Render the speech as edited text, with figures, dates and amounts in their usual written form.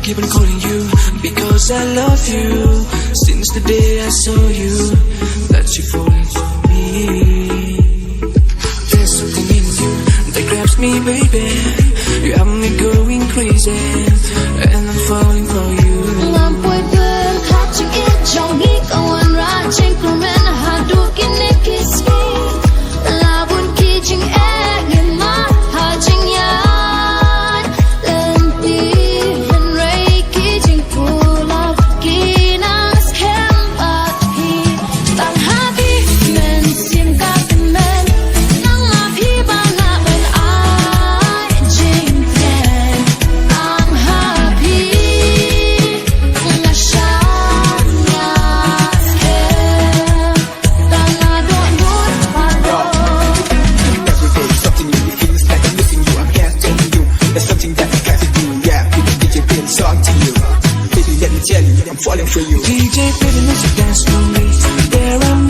keep on calling you because I love you. Since the day I saw you, that you falling for me. There's something in you that grabs me, baby. You have me going crazy, and I'm falling for you. Ngam poi bel catching it, trong nghĩ câu an ra trên cùng men hà du kinh ne kiss me. La bun ki ching e ngin ma ha ching yan. Len ti ven ray ki ching full of kinas kem at hi. Tang happy men sim ka men. Nang ma phi ba na ben ai jing ten. I'm happy. La shanya hem. Tang na don't know palo. Every day, something new, it feels like I'm missing you. I'm canceling you. There's something that I got to do. Yeah, people DJ play the song to you. Baby, let me tell you, I'm falling for you. DJ, play the music, dance for me. There are